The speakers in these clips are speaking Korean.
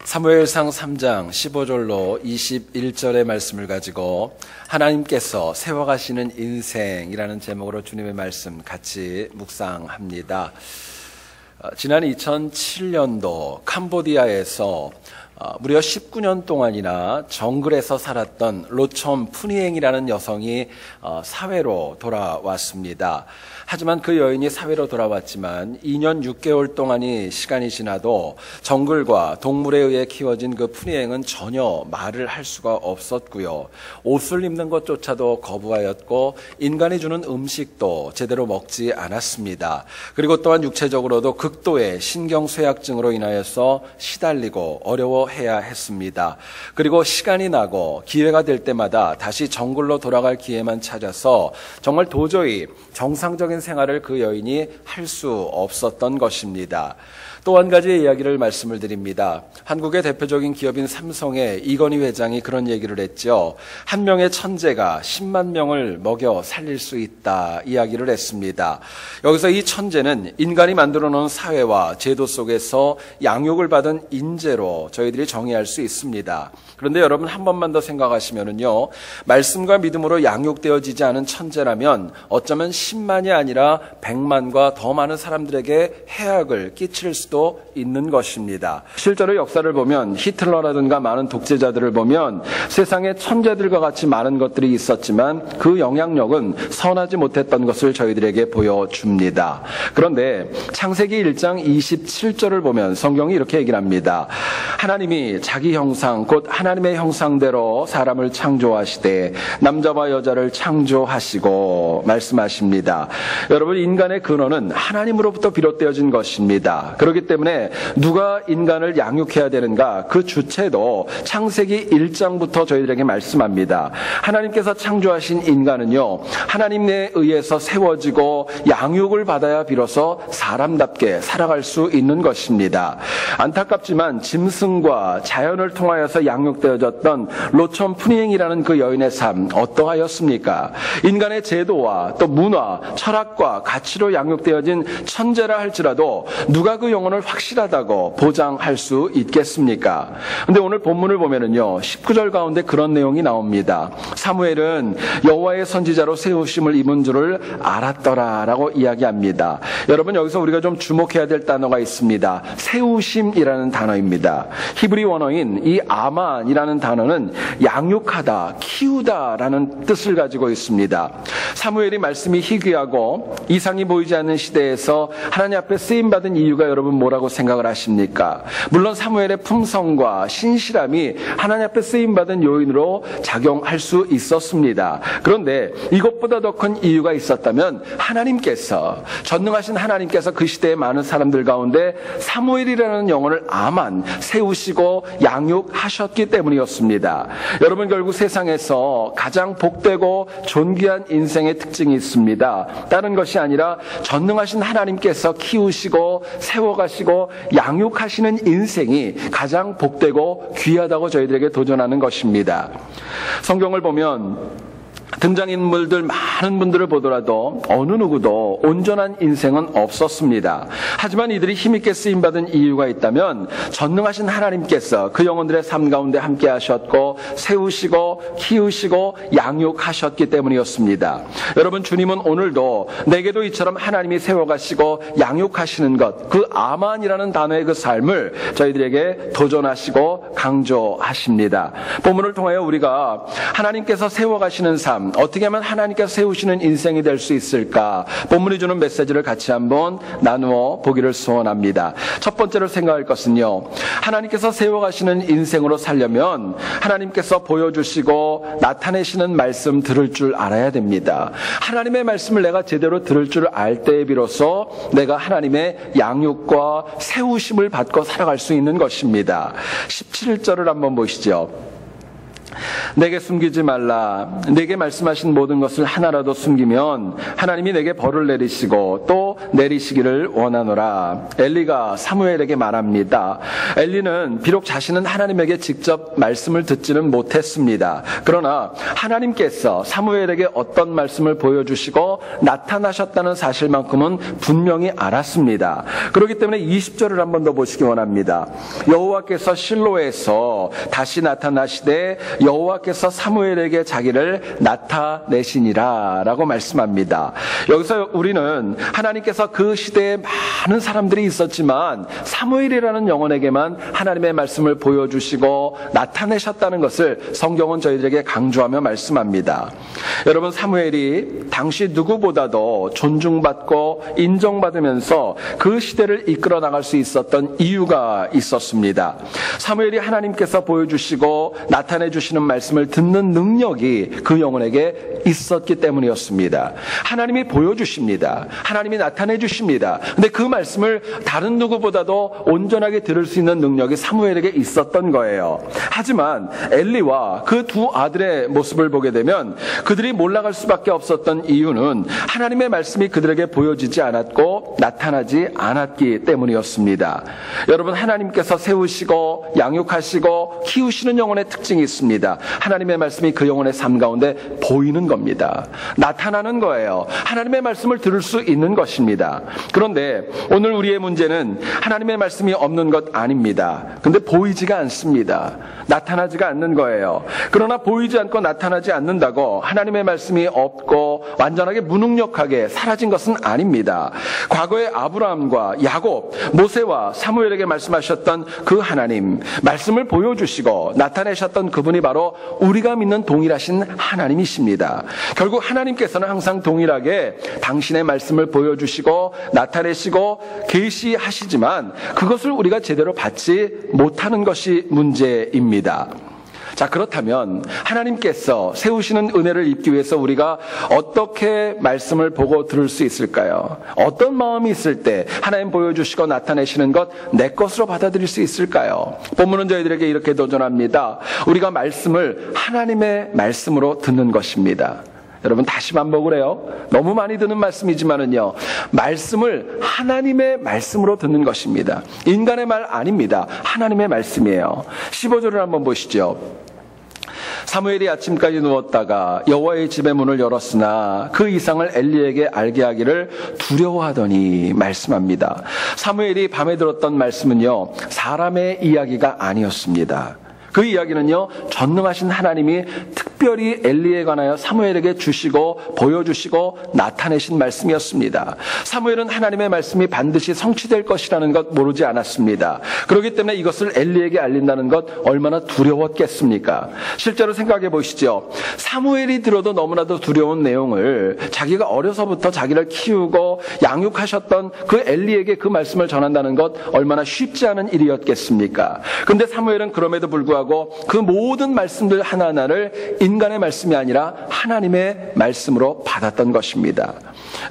사무엘상 3장 15절로 21절의 말씀을 가지고 하나님께서 세워가시는 인생이라는 제목으로 주님의 말씀 같이 묵상합니다. 지난 2007년도 캄보디아에서 무려 19년 동안이나 정글에서 살았던 로촌 푸니행이라는 여성이 사회로 돌아왔습니다. 하지만 그 여인이 사회로 돌아왔지만 2년 6개월 동안이 시간이 지나도 정글과 동물에 의해 키워진 그 푸니행은 전혀 말을 할 수가 없었고요. 옷을 입는 것조차도 거부하였고 인간이 주는 음식도 제대로 먹지 않았습니다. 그리고 또한 육체적으로도 극도의 신경쇠약증으로 인하여서 시달리고 어려워해야 했습니다. 그리고 시간이 나고 기회가 될 때마다 다시 정글로 돌아갈 기회만 찾아서 정말 도저히 정상적인 생활을 그 여인이 할 수 없었던 것입니다. 또 한 가지의 이야기를 말씀을 드립니다. 한국의 대표적인 기업인 삼성의 이건희 회장이 그런 얘기를 했죠. 한 명의 천재가 10만 명을 먹여 살릴 수 있다 이야기를 했습니다. 여기서 이 천재는 인간이 만들어 놓은 사회와 제도 속에서 양육을 받은 인재로 저희들이 정의할 수 있습니다. 그런데 여러분 한 번만 더 생각하시면은요, 말씀과 믿음으로 양육되어지지 않은 천재라면 어쩌면 10만이 아니라 100만과 더 많은 사람들에게 해악을 끼칠 수도 있는 것입니다. 실제로 역사를 보면 히틀러라든가 많은 독재자들을 보면 세상에 천재들과 같이 많은 것들이 있었지만 그 영향력은 선하지 못했던 것을 저희들에게 보여줍니다. 그런데 창세기 1장 27절을 보면 성경이 이렇게 얘기를 합니다. 하나님이 자기 형상 곧 하나님의 형상대로 사람을 창조하시되 남자와 여자를 창조하시고 말씀하십니다. 여러분, 인간의 근원은 하나님으로부터 비롯되어진 것입니다. 그렇기 때문에 누가 인간을 양육해야 되는가, 그 주체도 창세기 1장부터 저희들에게 말씀합니다. 하나님께서 창조하신 인간은요, 하나님에 의해서 세워지고 양육을 받아야 비로소 사람답게 살아갈 수 있는 것입니다. 안타깝지만 짐승과 자연을 통하여서 양육되어졌던 로촌 푸니행이라는 그 여인의 삶 어떠하였습니까? 인간의 제도와 또 문화, 철학과 가치로 양육되어진 천재라 할지라도 누가 그 영혼을 확실하다고 보장할 수 있겠습니까? 근데 오늘 본문을 보면은요, 19절 가운데 그런 내용이 나옵니다. 사무엘은 여호와의 선지자로 세우심을 입은 줄을 알았더라라고 이야기합니다. 여러분, 여기서 우리가 좀 주목해야 될 단어가 있습니다. 세우심이라는 단어입니다. 히브리 원어인 이 아만이라는 단어는 양육하다, 키우다라는 뜻을 가지고 있습니다. 사무엘이 말씀이 희귀하고 이상이 보이지 않는 시대에서 하나님 앞에 쓰임받은 이유가 여러분 뭐라고 생각을 하십니까? 물론 사무엘의 품성과 신실함이 하나님 앞에 쓰임받은 요인으로 작용할 수 있었습니다. 그런데 이것보다 더 큰 이유가 있었다면 하나님께서, 전능하신 하나님께서 그 시대의 많은 사람들 가운데 사무엘이라는 영혼을 아만 세우시고 양육하셨기 때문이었습니다. 여러분, 결국 세상에서 가장 복되고 존귀한 인생의 특징이 있습니다. 다른 것이 아니라 전능하신 하나님께서 키우시고 세워가시고 양육하시는 인생이 가장 복되고 귀하다고 저희들에게 도전하는 것입니다. 성경을 보면 등장인물들 많은 분들을 보더라도 어느 누구도 온전한 인생은 없었습니다. 하지만 이들이 힘있게 쓰임받은 이유가 있다면 전능하신 하나님께서 그 영혼들의 삶 가운데 함께 하셨고 세우시고 키우시고 양육하셨기 때문이었습니다. 여러분, 주님은 오늘도 내게도 이처럼 하나님이 세워가시고 양육하시는 것, 그 아만이라는 단어의 그 삶을 저희들에게 도전하시고 강조하십니다. 본문을 통하여 우리가 하나님께서 세워가시는 삶, 어떻게 하면 하나님께서 세우시는 인생이 될 수 있을까? 본문이 주는 메시지를 같이 한번 나누어 보기를 소원합니다. 첫 번째로 생각할 것은요, 하나님께서 세워가시는 인생으로 살려면 하나님께서 보여주시고 나타내시는 말씀 들을 줄 알아야 됩니다. 하나님의 말씀을 내가 제대로 들을 줄 알 때에 비로소 내가 하나님의 양육과 세우심을 받고 살아갈 수 있는 것입니다. 17절을 한번 보시죠. 내게 숨기지 말라. 내게 말씀하신 모든 것을 하나라도 숨기면 하나님이 내게 벌을 내리시고 또 내리시기를 원하노라. 엘리가 사무엘에게 말합니다. 엘리는 비록 자신은 하나님에게 직접 말씀을 듣지는 못했습니다. 그러나 하나님께서 사무엘에게 어떤 말씀을 보여주시고 나타나셨다는 사실만큼은 분명히 알았습니다. 그렇기 때문에 20절을 한 번 더 보시기 원합니다. 여호와께서 실로에서 다시 나타나시되 여호와께서 사무엘에게 자기를 나타내시니라 라고 말씀합니다. 여기서 우리는 하나님께서 그 시대에 많은 사람들이 있었지만 사무엘이라는 영혼에게만 하나님의 말씀을 보여주시고 나타내셨다는 것을 성경은 저희들에게 강조하며 말씀합니다. 여러분, 사무엘이 당시 누구보다도 존중받고 인정받으면서 그 시대를 이끌어 나갈 수 있었던 이유가 있었습니다. 사무엘이 하나님께서 보여주시고 나타내주시는 말씀을 듣는 능력이 그 영혼에게 있었기 때문이었습니다. 하나님이 보여주십니다. 하나님이 나타내주십니다. 근데 그 말씀을 다른 누구보다도 온전하게 들을 수 있는 능력이 사무엘에게 있었던 거예요. 하지만 엘리와 그 두 아들의 모습을 보게 되면 그들이 몰락할 수밖에 없었던 이유는 하나님의 말씀이 그들에게 보여지지 않았고 나타나지 않았기 때문이었습니다. 여러분, 하나님께서 세우시고 양육하시고 키우시는 영혼의 특징이 있습니다. 하나님의 말씀이 그 영혼의 삶 가운데 보이는 겁니다. 나타나는 거예요. 하나님의 말씀을 들을 수 있는 것입니다. 그런데 오늘 우리의 문제는 하나님의 말씀이 없는 것 아닙니다. 근데 보이지가 않습니다. 나타나지가 않는 거예요. 그러나 보이지 않고 나타나지 않는다고 하나님의 말씀이 없고 완전하게 무능력하게 사라진 것은 아닙니다. 과거에 아브라함과 야곱, 모세와 사무엘에게 말씀하셨던 그 하나님, 말씀을 보여주시고 나타내셨던 그분이 바로 우리가 믿는 동일하신 하나님이십니다. 결국 하나님께서는 항상 동일하게 당신의 말씀을 보여주시고 나타내시고 계시하시지만 그것을 우리가 제대로 받지 못하는 것이 문제입니다. 자, 그렇다면 하나님께서 세우시는 은혜를 입기 위해서 우리가 어떻게 말씀을 보고 들을 수 있을까요? 어떤 마음이 있을 때 하나님 보여주시고 나타내시는 것 내 것으로 받아들일 수 있을까요? 본문은 저희들에게 이렇게 도전합니다. 우리가 말씀을 하나님의 말씀으로 듣는 것입니다. 여러분, 다시 반복을 해요. 너무 많이 듣는 말씀이지만은요, 말씀을 하나님의 말씀으로 듣는 것입니다. 인간의 말 아닙니다. 하나님의 말씀이에요. 15절을 한번 보시죠. 사무엘이 아침까지 누웠다가 여호와의 집의 문을 열었으나 그 이상을 엘리에게 알게 하기를 두려워하더니 말씀합니다. 사무엘이 밤에 들었던 말씀은요, 사람의 이야기가 아니었습니다. 그 이야기는요, 전능하신 하나님이 특별히 엘리에 관하여 사무엘에게 주시고 보여주시고 나타내신 말씀이었습니다. 사무엘은 하나님의 말씀이 반드시 성취될 것이라는 것 모르지 않았습니다. 그렇기 때문에 이것을 엘리에게 알린다는 것 얼마나 두려웠겠습니까? 실제로 생각해 보시죠. 사무엘이 들어도 너무나도 두려운 내용을 자기가 어려서부터 자기를 키우고 양육하셨던 그 엘리에게 그 말씀을 전한다는 것 얼마나 쉽지 않은 일이었겠습니까? 근데 사무엘은 그럼에도 불구하고 그 모든 말씀들 하나하나를 인간의 말씀이 아니라 하나님의 말씀으로 받았던 것입니다.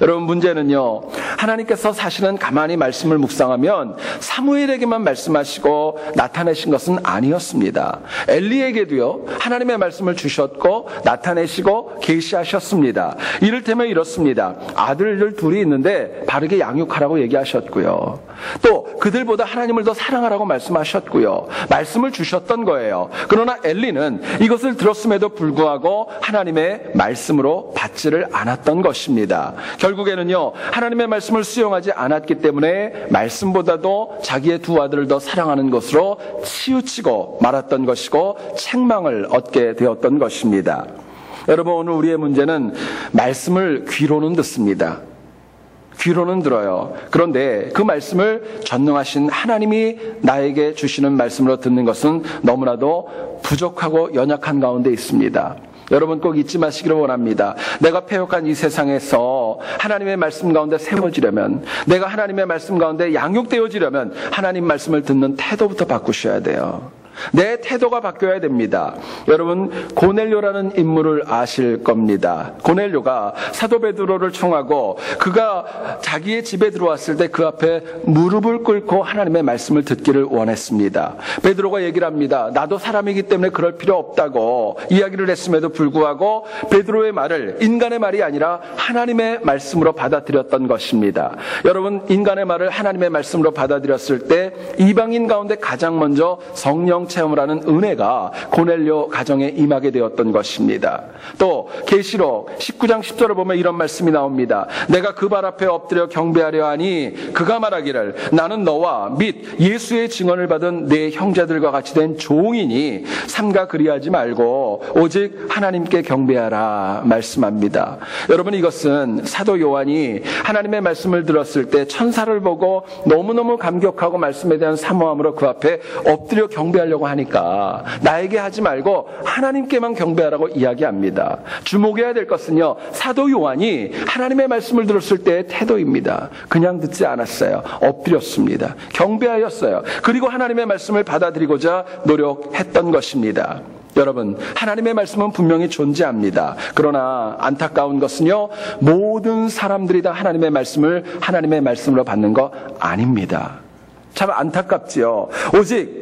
여러분, 문제는요, 하나님께서 사실은 가만히 말씀을 묵상하면 사무엘에게만 말씀하시고 나타내신 것은 아니었습니다. 엘리에게도요, 하나님의 말씀을 주셨고 나타내시고 계시하셨습니다. 이를테면 이렇습니다. 아들들 둘이 있는데 바르게 양육하라고 얘기하셨고요. 또 그들보다 하나님을 더 사랑하라고 말씀하셨고요. 말씀을 주셨던 거예요. 그러나 엘리는 이것을 들었음에도 불구하고 하나님의 말씀으로 받지를 않았던 것입니다. 결국에는요, 하나님의 말씀을 수용하지 않았기 때문에 말씀보다도 자기의 두 아들을 더 사랑하는 것으로 치우치고 말았던 것이고 책망을 얻게 되었던 것입니다. 여러분, 오늘 우리의 문제는 말씀을 귀로는 듣습니다. 귀로는 들어요. 그런데 그 말씀을 전능하신 하나님이 나에게 주시는 말씀으로 듣는 것은 너무나도 부족하고 연약한 가운데 있습니다. 여러분, 꼭 잊지 마시기를 원합니다. 내가 패역한 이 세상에서 하나님의 말씀 가운데 세워지려면, 내가 하나님의 말씀 가운데 양육되어지려면 하나님 말씀을 듣는 태도부터 바꾸셔야 돼요. 내 태도가 바뀌어야 됩니다. 여러분, 고넬료라는 인물을 아실 겁니다. 고넬료가 사도 베드로를 청하고 그가 자기의 집에 들어왔을 때 그 앞에 무릎을 꿇고 하나님의 말씀을 듣기를 원했습니다. 베드로가 얘기를 합니다. 나도 사람이기 때문에 그럴 필요 없다고 이야기를 했음에도 불구하고 베드로의 말을 인간의 말이 아니라 하나님의 말씀으로 받아들였던 것입니다. 여러분, 인간의 말을 하나님의 말씀으로 받아들였을 때 이방인 가운데 가장 먼저 성령 체험을 하는 은혜가 고넬료 가정에 임하게 되었던 것입니다. 또 계시록 19장 10절을 보면 이런 말씀이 나옵니다. 내가 그 발 앞에 엎드려 경배하려 하니 그가 말하기를 나는 너와 및 예수의 증언을 받은 내 형제들과 같이 된 종이니 삼가 그리하지 말고 오직 하나님께 경배하라 말씀합니다. 여러분, 이것은 사도 요한이 하나님의 말씀을 들었을 때 천사를 보고 너무너무 감격하고 말씀에 대한 사모함으로 그 앞에 엎드려 경배하려고 하니까 나에게 하지 말고 하나님께만 경배하라고 이야기합니다. 주목해야 될 것은요, 사도 요한이 하나님의 말씀을 들었을 때의 태도입니다. 그냥 듣지 않았어요. 엎드렸습니다. 경배하였어요. 그리고 하나님의 말씀을 받아들이고자 노력했던 것입니다. 여러분, 하나님의 말씀은 분명히 존재합니다. 그러나 안타까운 것은요, 모든 사람들이 다 하나님의 말씀을 하나님의 말씀으로 받는 거 아닙니다. 참 안타깝지요. 오직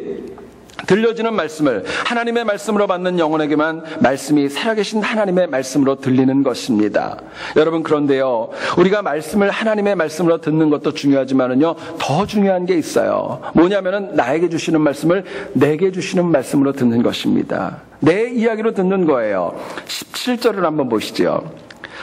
들려지는 말씀을 하나님의 말씀으로 받는 영혼에게만 말씀이 살아계신 하나님의 말씀으로 들리는 것입니다. 여러분, 그런데요, 우리가 말씀을 하나님의 말씀으로 듣는 것도 중요하지만은요, 더 중요한 게 있어요. 뭐냐면은 나에게 주시는 말씀을 내게 주시는 말씀으로 듣는 것입니다. 내 이야기로 듣는 거예요. 17절을 한번 보시죠.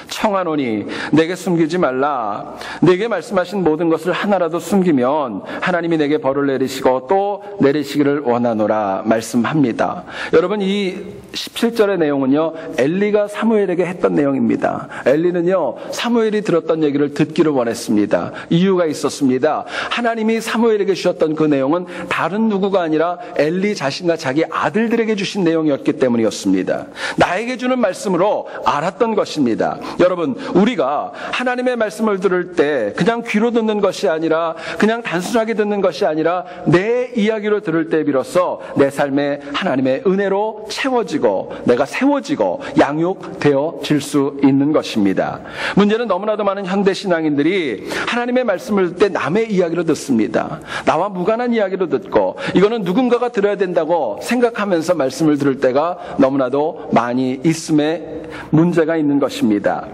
청하노니 내게 숨기지 말라. 내게 말씀하신 모든 것을 하나라도 숨기면 하나님이 내게 벌을 내리시고 또 내리시기를 원하노라 말씀합니다. 여러분, 이 17절의 내용은요, 엘리가 사무엘에게 했던 내용입니다. 엘리는요, 사무엘이 들었던 얘기를 듣기를 원했습니다. 이유가 있었습니다. 하나님이 사무엘에게 주셨던 그 내용은 다른 누구가 아니라 엘리 자신과 자기 아들들에게 주신 내용이었기 때문이었습니다. 나에게 주는 말씀으로 알았던 것입니다. 여러분, 우리가 하나님의 말씀을 들을 때 그냥 귀로 듣는 것이 아니라, 그냥 단순하게 듣는 것이 아니라 내 이야기로 들을 때 비로소 내 삶에 하나님의 은혜로 채워지고 내가 세워지고 양육되어질 수 있는 것입니다. 문제는 너무나도 많은 현대신앙인들이 하나님의 말씀을 듣을 때 남의 이야기로 듣습니다. 나와 무관한 이야기로 듣고 이거는 누군가가 들어야 된다고 생각하면서 말씀을 들을 때가 너무나도 많이 있음에 문제가 있는 것입니다.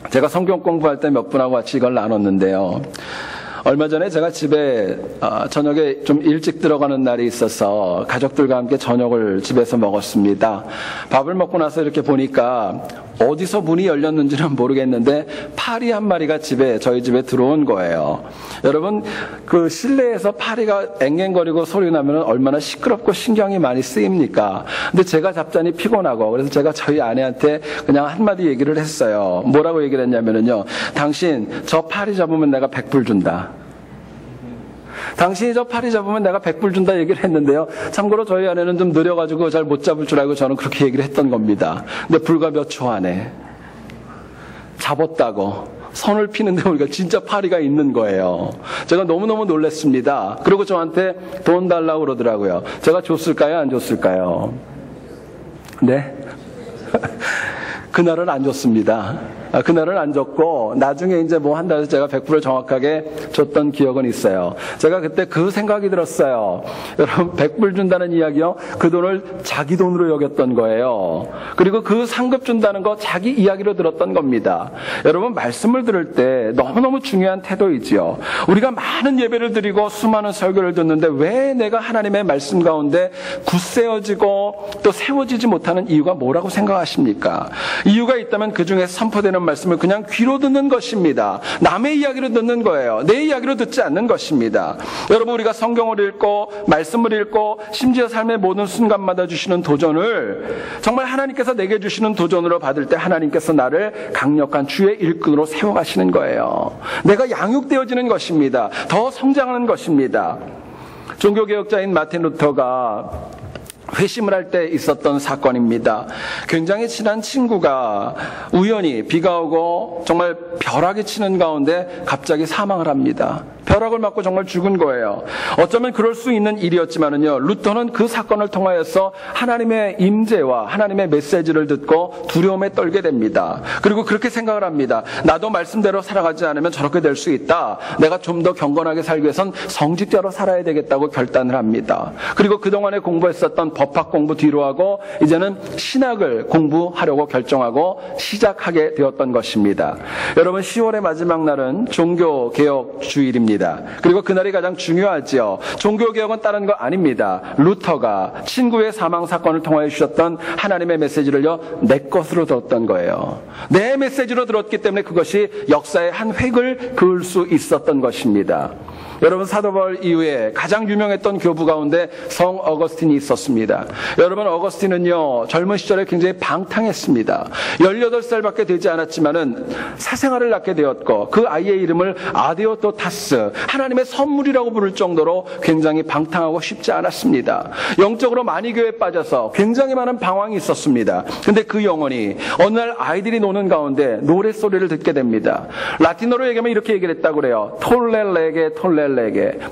제가 성경 공부할 때 몇 분하고 같이 이걸 나눴는데요. 얼마 전에 제가 집에 저녁에 좀 일찍 들어가는 날이 있어서 가족들과 함께 저녁을 집에서 먹었습니다. 밥을 먹고 나서 이렇게 보니까 어디서 문이 열렸는지는 모르겠는데 파리 한 마리가 저희 집에 들어온 거예요. 여러분, 그 실내에서 파리가 앵앵거리고 소리 나면 얼마나 시끄럽고 신경이 많이 쓰입니까? 근데 제가 잡자니 피곤하고, 그래서 제가 저희 아내한테 그냥 한마디 얘기를 했어요. 뭐라고 얘기를 했냐면요, 당신 저 파리 잡으면 내가 100불 준다. 당신이 저 파리 잡으면 내가 100불 준다 얘기를 했는데요. 참고로 저희 아내는 좀 느려가지고 잘 못 잡을 줄 알고 저는 그렇게 얘기를 했던 겁니다. 근데 불과 몇 초 안에 잡았다고 선을 피는데 우리가 진짜 파리가 있는 거예요. 제가 너무너무 놀랐습니다. 그리고 저한테 돈 달라고 그러더라고요. 제가 줬을까요? 안 줬을까요? 네? 그날은 안 줬습니다. 그날은 안 줬고 나중에 이제 뭐 한 달에 제가 100%를 정확하게 줬던 기억은 있어요. 제가 그때 그 생각이 들었어요. 여러분, 100불 준다는 이야기요, 그 돈을 자기 돈으로 여겼던 거예요. 그리고 그 상급 준다는 거 자기 이야기로 들었던 겁니다. 여러분, 말씀을 들을 때 너무너무 중요한 태도이지요. 우리가 많은 예배를 드리고 수많은 설교를 듣는데 왜 내가 하나님의 말씀 가운데 굳세어지고 또 세워지지 못하는 이유가 뭐라고 생각하십니까? 이유가 있다면 그 중에 선포되는 말씀을 그냥 귀로 듣는 것입니다. 남의 이야기로 듣는 거예요. 내 이야기로 듣지 않는 것입니다. 여러분, 우리가 성경을 읽고 말씀을 읽고 심지어 삶의 모든 순간마다 주시는 도전을 정말 하나님께서 내게 주시는 도전으로 받을 때 하나님께서 나를 강력한 주의 일꾼으로 세워가시는 거예요. 내가 양육되어지는 것입니다. 더 성장하는 것입니다. 종교개혁자인 마틴 루터가 회심을 할 때 있었던 사건입니다. 굉장히 친한 친구가 우연히 비가 오고 정말 벼락이 치는 가운데 갑자기 사망을 합니다. 벼락을 맞고 정말 죽은 거예요. 어쩌면 그럴 수 있는 일이었지만은요, 루터는 그 사건을 통하여서 하나님의 임재와 하나님의 메시지를 듣고 두려움에 떨게 됩니다. 그리고 그렇게 생각을 합니다. 나도 말씀대로 살아가지 않으면 저렇게 될 수 있다. 내가 좀 더 경건하게 살기 위해선 성직자로 살아야 되겠다고 결단을 합니다. 그리고 그동안에 공부했었던 법학 공부 뒤로 하고 이제는 신학을 공부하려고 결정하고 시작하게 되었던 것입니다. 여러분, 10월의 마지막 날은 종교개혁 주일입니다. 그리고 그날이 가장 중요하지요. 종교개혁은 다른 거 아닙니다. 루터가 친구의 사망 사건을 통하여 주셨던 하나님의 메시지를요, 내 것으로 들었던 거예요. 내 메시지로 들었기 때문에 그것이 역사의 한 획을 그을 수 있었던 것입니다. 여러분, 사도 바울 이후에 가장 유명했던 교부 가운데 성 어거스틴이 있었습니다. 여러분, 어거스틴은요, 젊은 시절에 굉장히 방탕했습니다. 18살밖에 되지 않았지만은 사생아를 낳게 되었고 그 아이의 이름을 아데오토타스, 하나님의 선물이라고 부를 정도로 굉장히 방탕하고 쉽지 않았습니다. 영적으로 많이 교회에 빠져서 굉장히 많은 방황이 있었습니다. 근데 그 영혼이 어느 날 아이들이 노는 가운데 노랫소리를 듣게 됩니다. 라틴어로 얘기하면 이렇게 얘기를 했다고 그래요. 톨렐레게 톨렐레게.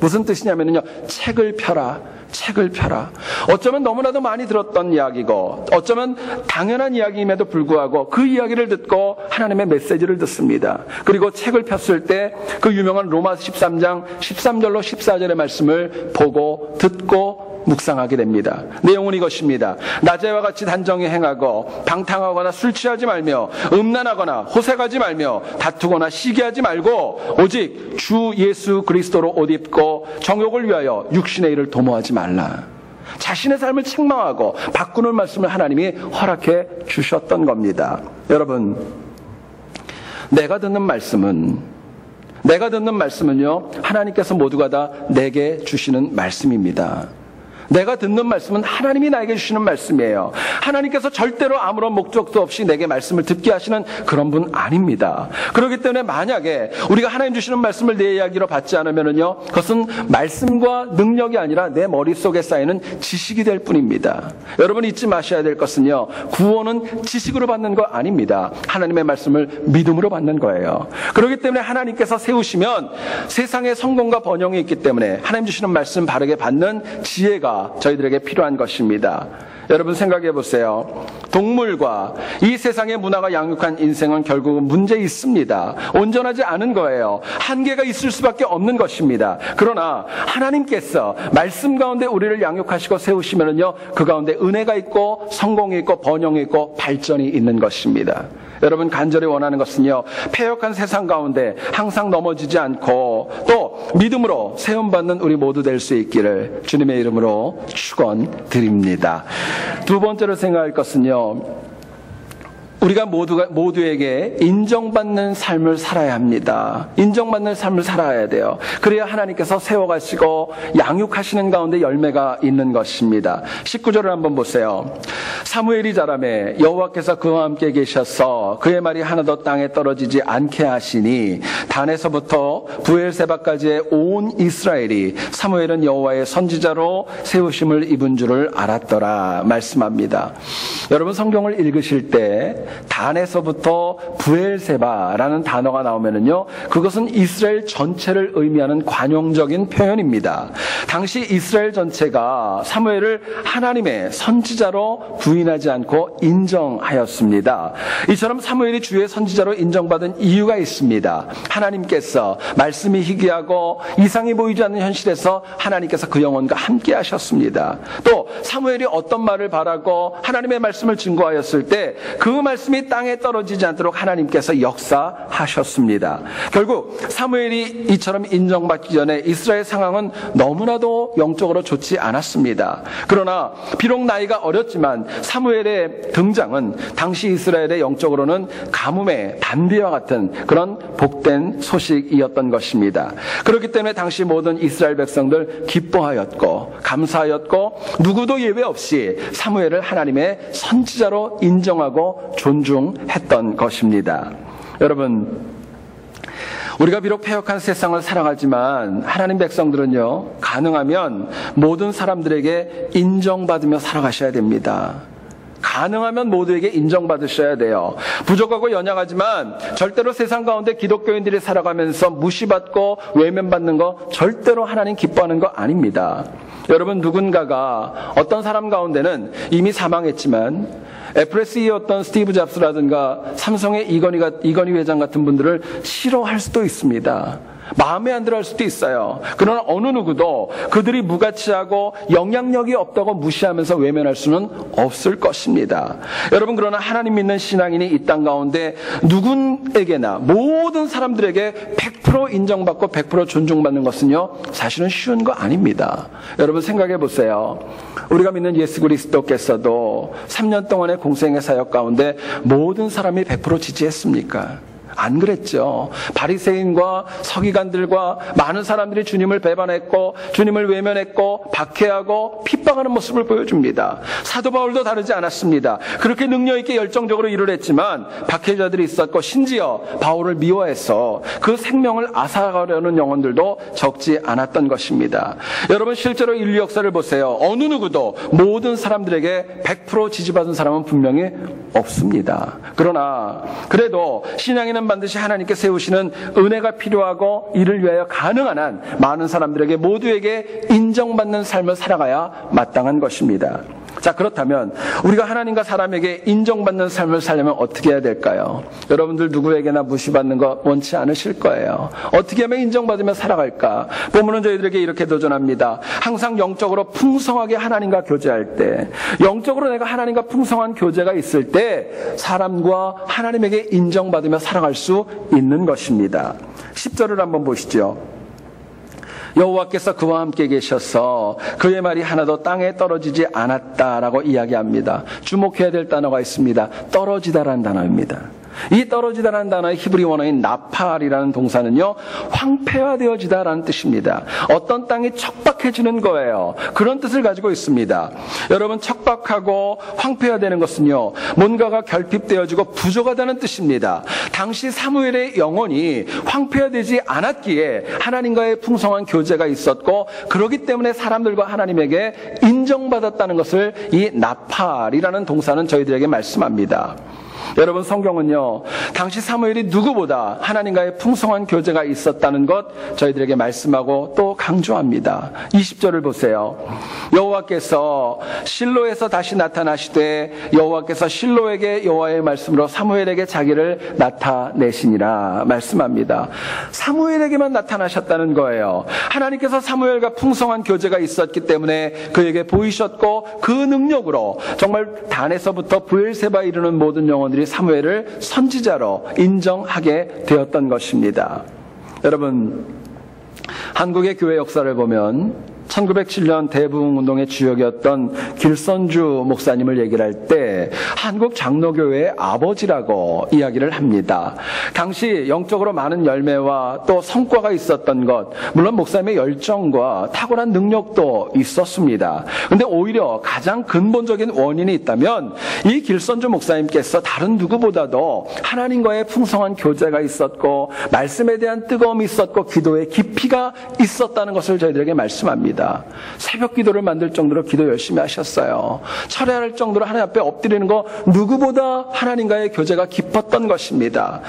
무슨 뜻이냐면요, 책을 펴라, 책을 펴라. 어쩌면 너무나도 많이 들었던 이야기고 어쩌면 당연한 이야기임에도 불구하고 그 이야기를 듣고 하나님의 메시지를 듣습니다. 그리고 책을 폈을 때 그 유명한 로마서 13장 13절로 14절의 말씀을 보고 듣고 묵상하게 됩니다. 내용은 이것입니다. 낮에와 같이 단정히 행하고 방탕하거나 술 취하지 말며 음란하거나 호색하지 말며 다투거나 시기하지 말고 오직 주 예수 그리스도로 옷 입고 정욕을 위하여 육신의 일을 도모하지 말라. 자신의 삶을 책망하고 바꾸는 말씀을 하나님이 허락해 주셨던 겁니다. 여러분, 내가 듣는 말씀은요, 하나님께서 모두가 다 내게 주시는 말씀입니다. 내가 듣는 말씀은 하나님이 나에게 주시는 말씀이에요. 하나님께서 절대로 아무런 목적도 없이 내게 말씀을 듣게 하시는 그런 분 아닙니다. 그렇기 때문에 만약에 우리가 하나님 주시는 말씀을 내 이야기로 받지 않으면은요, 그것은 말씀과 능력이 아니라 내 머릿속에 쌓이는 지식이 될 뿐입니다. 여러분, 잊지 마셔야 될 것은요, 구원은 지식으로 받는 거 아닙니다. 하나님의 말씀을 믿음으로 받는 거예요. 그렇기 때문에 하나님께서 세우시면 세상에 성공과 번영이 있기 때문에 하나님 주시는 말씀 바르게 받는 지혜가 저희들에게 필요한 것입니다. 여러분, 생각해 보세요. 동물과 이 세상의 문화가 양육한 인생은 결국은 문제 있습니다. 온전하지 않은 거예요. 한계가 있을 수밖에 없는 것입니다. 그러나 하나님께서 말씀 가운데 우리를 양육하시고 세우시면은요, 그 가운데 은혜가 있고 성공이 있고 번영이 있고 발전이 있는 것입니다. 여러분, 간절히 원하는 것은요, 패역한 세상 가운데 항상 넘어지지 않고 또 믿음으로 세움받는 우리 모두 될 수 있기를 주님의 이름으로 축원드립니다. 두 번째로 생각할 것은요, 우리가 모두에게 인정받는 삶을 살아야 합니다. 인정받는 삶을 살아야 돼요. 그래야 하나님께서 세워가시고 양육하시는 가운데 열매가 있는 것입니다. 19절을 한번 보세요. 사무엘이 자라매 여호와께서 그와 함께 계셔서 그의 말이 하나도 땅에 떨어지지 않게 하시니 단에서부터 부엘세바까지의 온 이스라엘이 사무엘은 여호와의 선지자로 세우심을 입은 줄을 알았더라 말씀합니다. 여러분, 성경을 읽으실 때 단에서부터 부엘세바라는 단어가 나오면은요, 그것은 이스라엘 전체를 의미하는 관용적인 표현입니다. 당시 이스라엘 전체가 사무엘을 하나님의 선지자로 부인하지 않고 인정하였습니다. 이처럼 사무엘이 주의 선지자로 인정받은 이유가 있습니다. 하나님께서 말씀이 희귀하고 이상이 보이지 않는 현실에서 하나님께서 그 영혼과 함께 하셨습니다. 또 사무엘이 어떤 말을 바라고 하나님의 말씀을 증거하였을 때 그 말씀이 땅에 떨어지지 않도록 하나님께서 역사하셨습니다. 결국 사무엘이 이처럼 인정받기 전에 이스라엘 상황은 너무나도 영적으로 좋지 않았습니다. 그러나 비록 나이가 어렸지만 사무엘의 등장은 당시 이스라엘의 영적으로는 가뭄의 단비와 같은 그런 복된 소식이었던 것입니다. 그렇기 때문에 당시 모든 이스라엘 백성들 기뻐하였고 감사하였고 누구도 예외 없이 사무엘을 하나님의 선지자로 인정하고 존중했던 것입니다. 여러분, 우리가 비록 패역한 세상을 살아가지만 하나님 백성들은요, 가능하면 모든 사람들에게 인정받으며 살아가셔야 됩니다. 가능하면 모두에게 인정받으셔야 돼요. 부족하고 연약하지만 절대로 세상 가운데 기독교인들이 살아가면서 무시받고 외면받는 거 절대로 하나님 기뻐하는 거 아닙니다. 여러분, 누군가가 어떤 사람 가운데는 이미 사망했지만 애플SE였던 스티브 잡스라든가 삼성의 이건희 회장 같은 분들을 싫어할 수도 있습니다. 마음에 안 들어 할 수도 있어요. 그러나 어느 누구도 그들이 무가치하고 영향력이 없다고 무시하면서 외면할 수는 없을 것입니다. 여러분, 그러나 하나님 믿는 신앙인이 이 땅 가운데 누구에게나 모든 사람들에게 100% 인정받고 100% 존중받는 것은요, 사실은 쉬운 거 아닙니다. 여러분 생각해 보세요. 우리가 믿는 예수 그리스도께서도 3년 동안의 공생의 사역 가운데 모든 사람이 100% 지지했습니까? 안 그랬죠. 바리새인과 서기관들과 많은 사람들이 주님을 배반했고 주님을 외면했고 박해하고 핍박하는 모습을 보여줍니다. 사도 바울도 다르지 않았습니다. 그렇게 능력 있게 열정적으로 일을 했지만 박해자들이 있었고 심지어 바울을 미워해서 그 생명을 앗아가려는 영혼들도 적지 않았던 것입니다. 여러분, 실제로 인류 역사를 보세요. 어느 누구도 모든 사람들에게 100% 지지받은 사람은 분명히 없습니다. 그러나 그래도 신앙인은 반드시 하나님께 세우시는 은혜가 필요하고 이를 위하여 가능한 한 많은 사람들에게 모두에게 인정받는 삶을 살아가야 마땅한 것입니다. 자, 그렇다면 우리가 하나님과 사람에게 인정받는 삶을 살려면 어떻게 해야 될까요? 여러분들 누구에게나 무시받는 거 원치 않으실 거예요. 어떻게 하면 인정받으며 살아갈까? 본문은 저희들에게 이렇게 도전합니다. 항상 영적으로 풍성하게 하나님과 교제할 때, 영적으로 내가 하나님과 풍성한 교제가 있을 때 사람과 하나님에게 인정받으며 살아갈 수 있는 것입니다. 10절을 한번 보시죠. 여호와께서 그와 함께 계셔서 그의 말이 하나도 땅에 떨어지지 않았다라고 이야기합니다. 주목해야 될 단어가 있습니다. 떨어지다라는 단어입니다. 이 떨어지다라는 단어의 히브리 원어인 나팔이라는 동사는요, 황폐화되어지다라는 뜻입니다. 어떤 땅이 척박해지는 거예요. 그런 뜻을 가지고 있습니다. 여러분, 척박하고 황폐화되는 것은요, 뭔가가 결핍되어지고 부족하다는 뜻입니다. 당시 사무엘의 영혼이 황폐화되지 않았기에 하나님과의 풍성한 교제가 있었고, 그렇기 때문에 사람들과 하나님에게 인정받았다는 것을 이 나팔이라는 동사는 저희들에게 말씀합니다. 여러분, 성경은요, 당시 사무엘이 누구보다 하나님과의 풍성한 교제가 있었다는 것 저희들에게 말씀하고 또 강조합니다. 20절을 보세요. 여호와께서 실로에서 다시 나타나시되 여호와께서 실로에게 여호와의 말씀으로 사무엘에게 자기를 나타내시니라 말씀합니다. 사무엘에게만 나타나셨다는 거예요. 하나님께서 사무엘과 풍성한 교제가 있었기 때문에 그에게 보이셨고 그 능력으로 정말 단에서부터 브엘세바에 이르는 모든 영혼들이 사무엘을 선지자로 인정하게 되었던 것입니다. 여러분, 한국의 교회 역사를 보면 1907년 대부흥운동의 주역이었던 길선주 목사님을 얘기를 할 때 한국 장로교회의 아버지라고 이야기를 합니다. 당시 영적으로 많은 열매와 또 성과가 있었던 것, 물론 목사님의 열정과 탁월한 능력도 있었습니다. 그런데 오히려 가장 근본적인 원인이 있다면 이 길선주 목사님께서 다른 누구보다도 하나님과의 풍성한 교제가 있었고 말씀에 대한 뜨거움이 있었고 기도의 깊이가 있었다는 것을 저희들에게 말씀합니다. 새벽 기도를 만들 정도로 기도 열심히 하셨어요. 철회할 정도로 하나님 앞에 엎드리는 거 누구보다 하나님과의 교제가 깊었던 것입니다.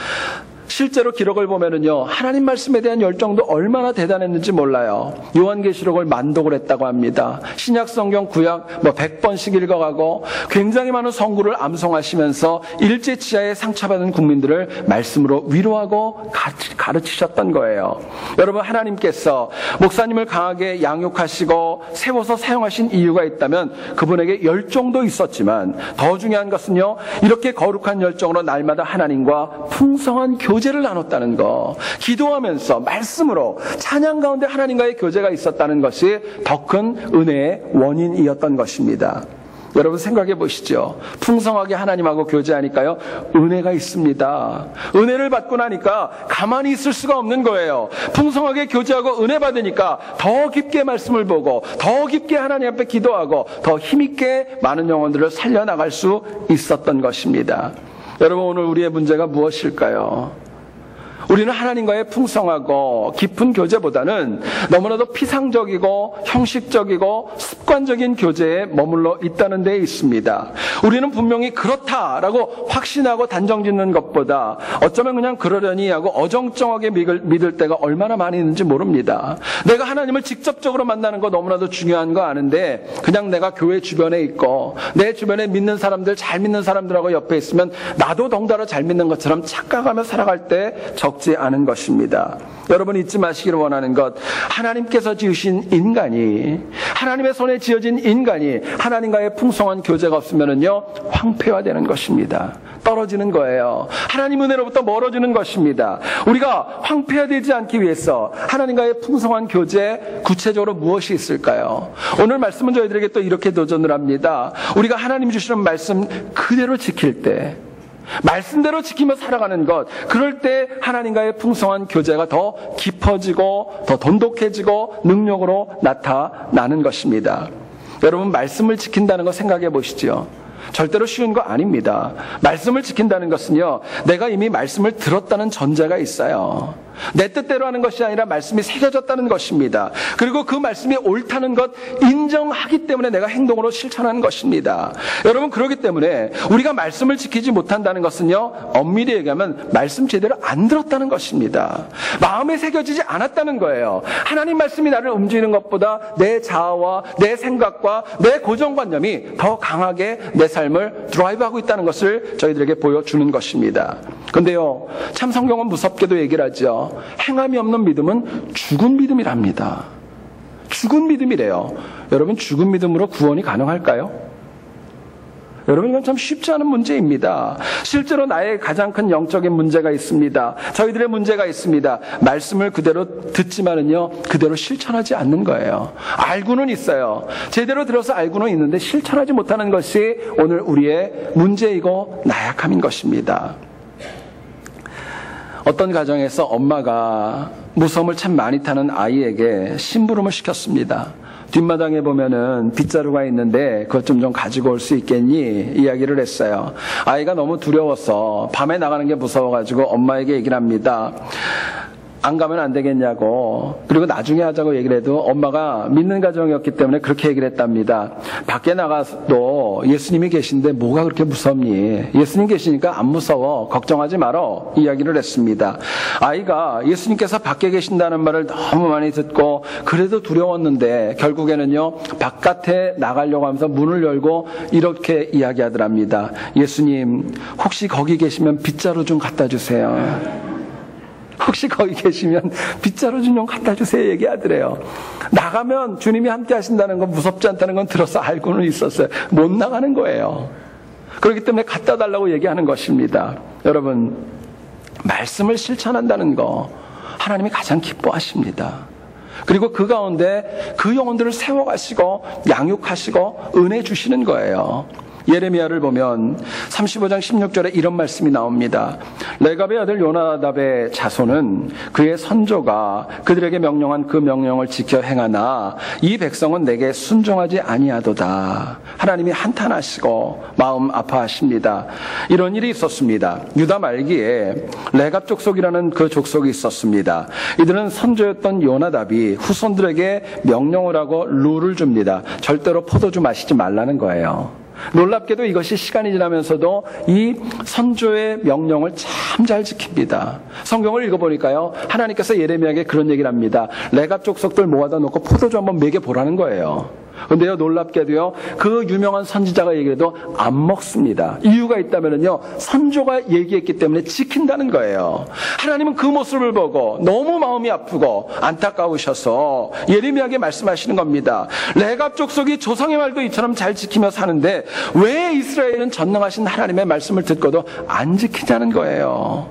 실제로 기록을 보면은요, 하나님 말씀에 대한 열정도 얼마나 대단했는지 몰라요. 요한계시록을 만독을 했다고 합니다. 신약 성경 구약 100번씩 읽어가고 굉장히 많은 성구를 암송하시면서 일제치하에 상처받은 국민들을 말씀으로 위로하고 가르치셨던 거예요. 여러분, 하나님께서 목사님을 강하게 양육하시고 세워서 사용하신 이유가 있다면 그분에게 열정도 있었지만 더 중요한 것은요, 이렇게 거룩한 열정으로 날마다 하나님과 풍성한 교제를 나눴다는 거, 기도하면서 말씀으로 찬양 가운데 하나님과의 교제가 있었다는 것이 더 큰 은혜의 원인이었던 것입니다. 여러분 생각해 보시죠. 풍성하게 하나님하고 교제하니까요, 은혜가 있습니다. 은혜를 받고 나니까 가만히 있을 수가 없는 거예요. 풍성하게 교제하고 은혜 받으니까 더 깊게 말씀을 보고 더 깊게 하나님 앞에 기도하고 더 힘있게 많은 영혼들을 살려나갈 수 있었던 것입니다. 여러분, 오늘 우리의 문제가 무엇일까요? 우리는 하나님과의 풍성하고 깊은 교제보다는 너무나도 피상적이고 형식적이고 습관적인 교제에 머물러 있다는 데 있습니다. 우리는 분명히 그렇다라고 확신하고 단정짓는 것보다 어쩌면 그냥 그러려니 하고 어정쩡하게 믿을 때가 얼마나 많이 있는지 모릅니다. 내가 하나님을 직접적으로 만나는 거 너무나도 중요한 거 아는데 그냥 내가 교회 주변에 있고 내 주변에 믿는 사람들, 잘 믿는 사람들하고 옆에 있으면 나도 덩달아 잘 믿는 것처럼 착각하며 살아갈 때 적지 않은 것입니다. 여러분 잊지 마시기를 원하는 것, 하나님께서 지으신 인간이, 하나님의 손에 지어진 인간이 하나님과의 풍성한 교제가 없으면은요 황폐화되는 것입니다. 떨어지는 거예요. 하나님 은혜로부터 멀어지는 것입니다. 우리가 황폐화되지 않기 위해서 하나님과의 풍성한 교제, 구체적으로 무엇이 있을까요? 오늘 말씀은 저희들에게 또 이렇게 도전을 합니다. 우리가 하나님 주시는 말씀 그대로 지킬 때, 말씀대로 지키며 살아가는 것, 그럴 때 하나님과의 풍성한 교제가 더 깊어지고 더 돈독해지고 능력으로 나타나는 것입니다. 여러분 말씀을 지킨다는 거 생각해 보시죠. 절대로 쉬운 거 아닙니다. 말씀을 지킨다는 것은요, 내가 이미 말씀을 들었다는 전제가 있어요. 내 뜻대로 하는 것이 아니라 말씀이 새겨졌다는 것입니다. 그리고 그 말씀이 옳다는 것 인정하기 때문에 내가 행동으로 실천하는 것입니다. 여러분 그렇기 때문에 우리가 말씀을 지키지 못한다는 것은요, 엄밀히 얘기하면 말씀 제대로 안 들었다는 것입니다. 마음에 새겨지지 않았다는 거예요. 하나님 말씀이 나를 움직이는 것보다 내 자아와 내 생각과 내 고정관념이 더 강하게 내 삶을 드라이브하고 있다는 것을 저희들에게 보여주는 것입니다. 근데요, 참 성경은 무섭게도 얘기를 하죠. 행함이 없는 믿음은 죽은 믿음이랍니다. 죽은 믿음이래요. 여러분 죽은 믿음으로 구원이 가능할까요? 여러분 이건 참 쉽지 않은 문제입니다. 실제로 나의 가장 큰 영적인 문제가 있습니다. 저희들의 문제가 있습니다. 말씀을 그대로 듣지만은요 그대로 실천하지 않는 거예요. 알고는 있어요. 제대로 들어서 알고는 있는데 실천하지 못하는 것이 오늘 우리의 문제이고 나약함인 것입니다. 어떤 가정에서 엄마가 무서움을 참 많이 타는 아이에게 심부름을 시켰습니다. 뒷마당에 보면은 빗자루가 있는데 그것 좀 가지고 올 수 있겠니? 이야기를 했어요. 아이가 너무 두려워서 밤에 나가는 게 무서워가지고 엄마에게 얘기를 합니다. 안 가면 안 되겠냐고. 그리고 나중에 하자고 얘기를 해도 엄마가 믿는 가정이었기 때문에 그렇게 얘기를 했답니다. 밖에 나가도 예수님이 계신데 뭐가 그렇게 무섭니? 예수님 계시니까 안 무서워. 걱정하지 말어. 이야기를 했습니다. 아이가 예수님께서 밖에 계신다는 말을 너무 많이 듣고 그래도 두려웠는데 결국에는요 바깥에 나가려고 하면서 문을 열고 이렇게 이야기하더랍니다. 예수님 혹시 거기 계시면 빗자루 좀 갖다 주세요. 혹시 거기 계시면 빗자루 좀 갖다 주세요 얘기하더래요. 나가면 주님이 함께 하신다는 건 무섭지 않다는 건 들어서 알고는 있었어요. 못 나가는 거예요. 그렇기 때문에 갖다 달라고 얘기하는 것입니다. 여러분 말씀을 실천한다는 거 하나님이 가장 기뻐하십니다. 그리고 그 가운데 그 영혼들을 세워가시고 양육하시고 은혜 주시는 거예요. 예레미야를 보면 35장 16절에 이런 말씀이 나옵니다. 레갑의 아들 요나답의 자손은 그의 선조가 그들에게 명령한 그 명령을 지켜 행하나 이 백성은 내게 순종하지 아니하도다. 하나님이 한탄하시고 마음 아파하십니다. 이런 일이 있었습니다. 유다 말기에 레갑 족속이라는 그 족속이 있었습니다. 이들은 선조였던 요나답이 후손들에게 명령을 하고 룰을 줍니다. 절대로 포도주 마시지 말라는 거예요. 놀랍게도 이것이 시간이 지나면서도 이 선조의 명령을 참 잘 지킵니다. 성경을 읽어보니까요 하나님께서 예레미야에게 그런 얘기를 합니다. 레갑 족속들 모아다 놓고 포도주 한번 먹여보라는 거예요. 근데요 놀랍게도요 그 유명한 선지자가 얘기해도 안 먹습니다. 이유가 있다면요 선조가 얘기했기 때문에 지킨다는 거예요. 하나님은 그 모습을 보고 너무 마음이 아프고 안타까우셔서 예레미야에게 말씀하시는 겁니다. 레갑 족속이 조상의 말도 이처럼 잘 지키며 사는데 왜 이스라엘은 전능하신 하나님의 말씀을 듣고도 안 지키자는 거예요.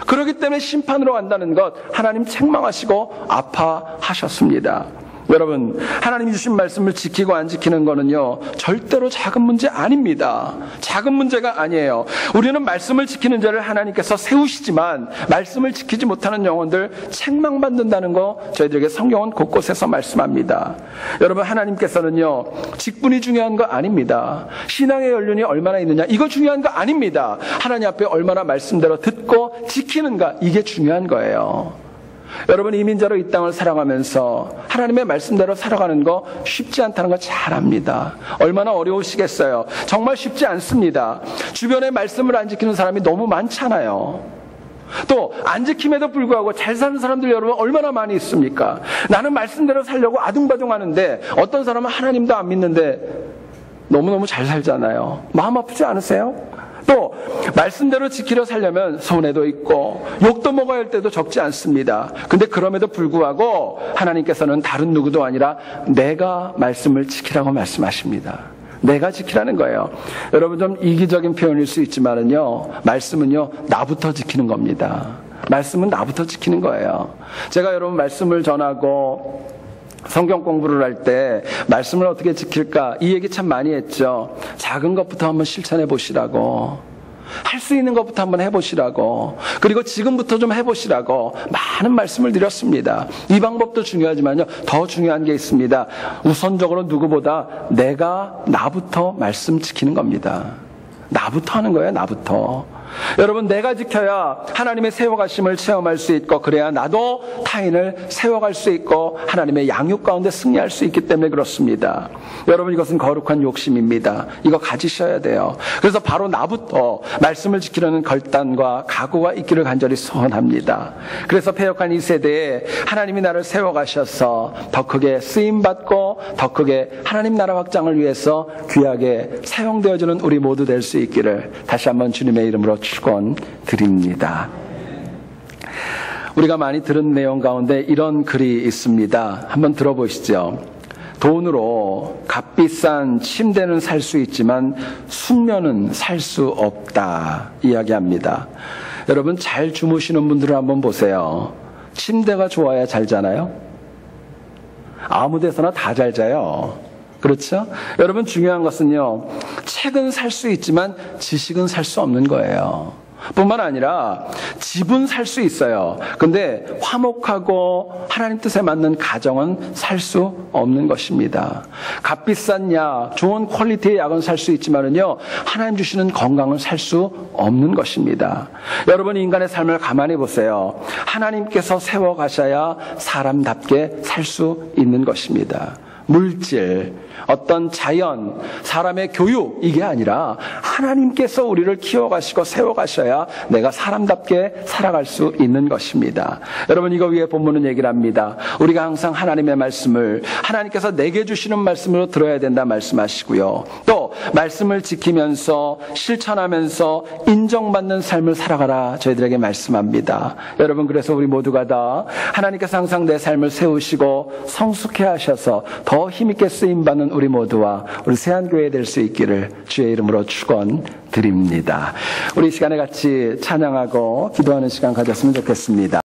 그렇기 때문에 심판으로 간다는 것 하나님 책망하시고 아파하셨습니다. 여러분, 하나님이 주신 말씀을 지키고 안 지키는 거는요, 절대로 작은 문제 아닙니다. 작은 문제가 아니에요. 우리는 말씀을 지키는 자를 하나님께서 세우시지만 말씀을 지키지 못하는 영혼들 책망받는다는 거 저희들에게 성경은 곳곳에서 말씀합니다. 여러분, 하나님께서는요, 직분이 중요한 거 아닙니다. 신앙의 연륜이 얼마나 있느냐, 이거 중요한 거 아닙니다. 하나님 앞에 얼마나 말씀대로 듣고 지키는가, 이게 중요한 거예요. 여러분, 이민자로 이 땅을 살아가면서 하나님의 말씀대로 살아가는 거 쉽지 않다는 거 잘 압니다. 얼마나 어려우시겠어요. 정말 쉽지 않습니다. 주변에 말씀을 안 지키는 사람이 너무 많잖아요. 또 안 지킴에도 불구하고 잘 사는 사람들 여러분 얼마나 많이 있습니까? 나는 말씀대로 살려고 아둥바둥하는데 어떤 사람은 하나님도 안 믿는데 너무너무 잘 살잖아요. 마음 아프지 않으세요? 또 말씀대로 지키려 살려면 손해도 있고 욕도 먹어야 할 때도 적지 않습니다. 근데 그럼에도 불구하고 하나님께서는 다른 누구도 아니라 내가 말씀을 지키라고 말씀하십니다. 내가 지키라는 거예요. 여러분, 좀 이기적인 표현일 수 있지만은요, 말씀은요, 나부터 지키는 겁니다. 말씀은 나부터 지키는 거예요. 제가 여러분 말씀을 전하고 성경 공부를 할 때 말씀을 어떻게 지킬까, 이 얘기 참 많이 했죠. 작은 것부터 한번 실천해 보시라고, 할 수 있는 것부터 한번 해보시라고, 그리고 지금부터 좀 해보시라고 많은 말씀을 드렸습니다. 이 방법도 중요하지만요, 더 중요한 게 있습니다. 우선적으로 누구보다 내가 나부터 말씀 지키는 겁니다. 나부터 하는 거예요. 나부터. 여러분, 내가 지켜야 하나님의 세워가심을 체험할 수 있고, 그래야 나도 타인을 세워갈 수 있고 하나님의 양육 가운데 승리할 수 있기 때문에 그렇습니다. 여러분, 이것은 거룩한 욕심입니다. 이거 가지셔야 돼요. 그래서 바로 나부터 말씀을 지키려는 결단과 각오가 있기를 간절히 소원합니다. 그래서 패역한 이 세대에 하나님이 나를 세워가셔서 더 크게 쓰임받고 더 크게 하나님 나라 확장을 위해서 귀하게 사용되어지는 우리 모두 될 수 있기를 다시 한번 주님의 이름으로 축원드립니다. 우리가 많이 들은 내용 가운데 이런 글이 있습니다. 한번 들어보시죠. 돈으로 값비싼 침대는 살 수 있지만 숙면은 살 수 없다 이야기합니다. 여러분, 잘 주무시는 분들을 한번 보세요. 침대가 좋아야 잘 자나요? 아무 데서나 다 잘 자요. 그렇죠? 여러분, 중요한 것은요, 책은 살 수 있지만 지식은 살 수 없는 거예요. 뿐만 아니라 집은 살 수 있어요. 근데 화목하고 하나님 뜻에 맞는 가정은 살 수 없는 것입니다. 값비싼 약, 좋은 퀄리티의 약은 살 수 있지만은요, 하나님 주시는 건강은 살 수 없는 것입니다. 여러분, 인간의 삶을 가만히 보세요. 하나님께서 세워가셔야 사람답게 살 수 있는 것입니다. 물질, 어떤 자연, 사람의 교육, 이게 아니라 하나님께서 우리를 키워가시고 세워가셔야 내가 사람답게 살아갈 수 있는 것입니다. 여러분, 이거 위에 본문은 얘기를 합니다. 우리가 항상 하나님의 말씀을, 하나님께서 내게 주시는 말씀으로 들어야 된다 말씀하시고요. 또 말씀을 지키면서 실천하면서 인정받는 삶을 살아가라 저희들에게 말씀합니다. 여러분, 그래서 우리 모두가 다 하나님께서 항상 내 삶을 세우시고 성숙해 하셔서 더 힘있게 쓰임받는 우리 모두와 우리 세안교회 될 수 있기를 주의 이름으로 축원드립니다. 우리 이 시간에 같이 찬양하고 기도하는 시간 가졌으면 좋겠습니다.